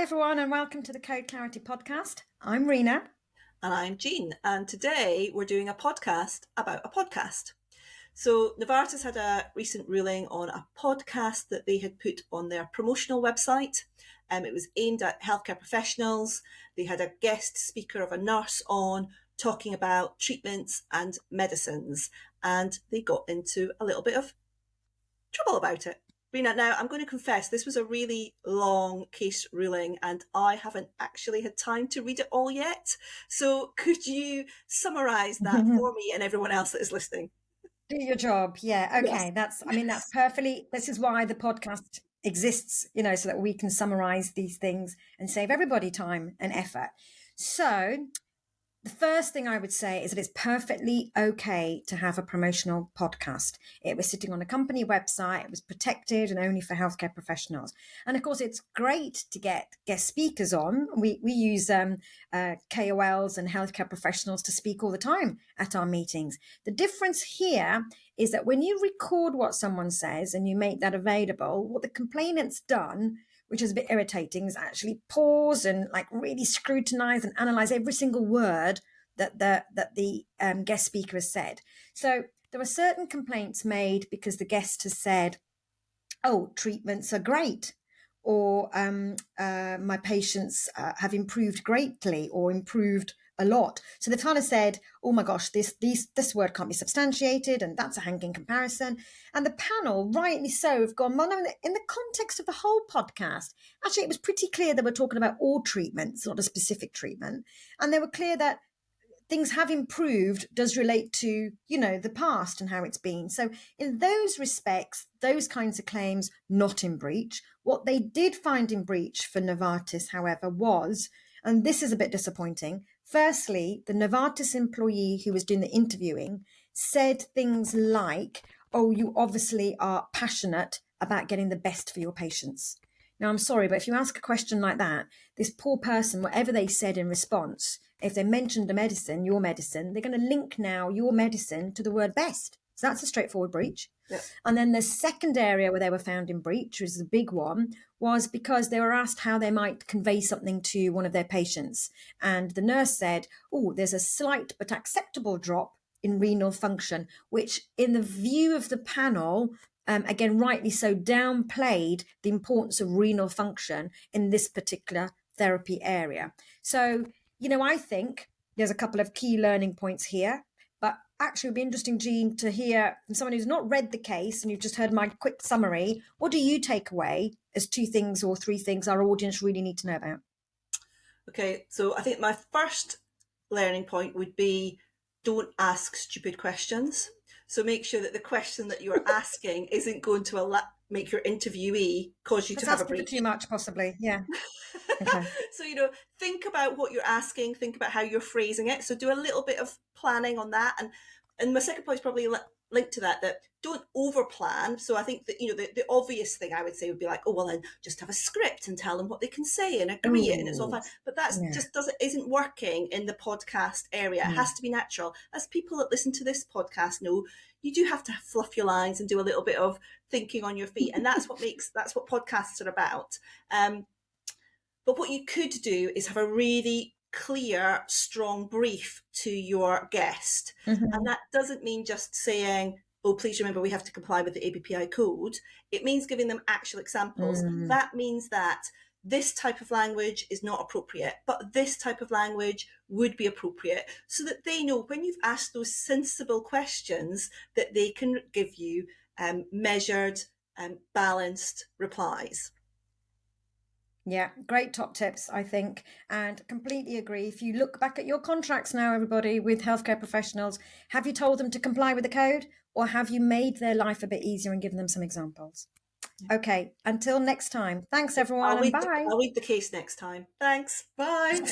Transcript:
everyone, and welcome to the Code Clarity podcast. I'm Rina. And I'm Jean. And today we're doing a podcast about a podcast. So Novartis had a recent ruling on a podcast that they had put on their promotional website. It was aimed at healthcare professionals. They had a guest speaker of a nurse on talking about treatments and medicines. And they got into a little bit of trouble about it. Rina, now I'm going to confess this was a really long case ruling and I haven't actually had time to read it all yet. So could you summarise that for me and everyone else that is listening? Do your job. Yeah. Okay. Yes. That's perfectly, this is why the podcast exists, so that we can summarise these things and save everybody time and effort. So the first thing I would say is that it's perfectly okay to have a promotional podcast. It was sitting on a company website. It was protected and only for healthcare professionals. And of course, it's great to get guest speakers on. We use KOLs and healthcare professionals to speak all the time at our meetings. The difference here is that when you record what someone says and you make that available, what the complainant's done, which is a bit irritating, is actually pause and really scrutinize and analyze every single word that the guest speaker has said. So there are certain complaints made because the guest has said, "Oh, treatments are great," or "My patients have improved greatly," or "improved a lot." So they've kind of said, "Oh my gosh, this word can't be substantiated," and that's a hanging comparison. And the panel, rightly so, have gone, well, no, in the context of the whole podcast, actually, it was pretty clear they were talking about all treatments, not a specific treatment. And they were clear that things have improved does relate to, the past and how it's been. So in those respects, those kinds of claims, not in breach. What they did find in breach for Novartis, however, was, and this is a bit disappointing, firstly, the Novartis employee who was doing the interviewing said things like, "Oh, you obviously are passionate about getting the best for your patients." Now, I'm sorry, but if you ask a question like that, this poor person, whatever they said in response, if they mentioned a medicine, your medicine, they're going to link now your medicine to the word best. So that's a straightforward breach. Yeah. And then the second area where they were found in breach, which is the big one, was because they were asked how they might convey something to one of their patients. And the nurse said, "Oh, there's a slight but acceptable drop in renal function," which in the view of the panel, again, rightly so, downplayed the importance of renal function in this particular therapy area. So, I think there's a couple of key learning points here, but actually it would be interesting, Jean, to hear from someone who's not read the case and you've just heard my quick summary. What do you take away as 2 things or 3 things our audience really need to know about? Okay, so I think my first learning point would be don't ask stupid questions. So make sure that the question that you're asking isn't going to make your interviewee cause you to have a breach. Too much, possibly. Yeah. Okay. So, think about what you're asking, think about how you're phrasing it. So do a little bit of planning on that. And my second point is probably linked to that don't over plan. So I think that, the obvious thing I would say would be like, "Oh, well, then just have a script and tell them what they can say and agree it and it's all fine." But that's isn't working in the podcast area. It has to be natural. As people that listen to this podcast know, you do have to fluff your lines and do a little bit of thinking on your feet. And that's what podcasts are about. But what you could do is have a really clear, strong brief to your guest. Mm-hmm. And that doesn't mean just saying, "Oh, please remember we have to comply with the ABPI code." It means giving them actual examples. Mm. That means that this type of language is not appropriate, but this type of language would be appropriate, so that they know when you've asked those sensible questions that they can give you measured and balanced replies. Yeah, great top tips, I think, and completely agree. If you look back at your contracts now, everybody, with healthcare professionals, have you told them to comply with the code, or have you made their life a bit easier and given them some examples? Okay, until next time. Thanks, everyone, and bye. I'll read the case next time. Thanks. Bye.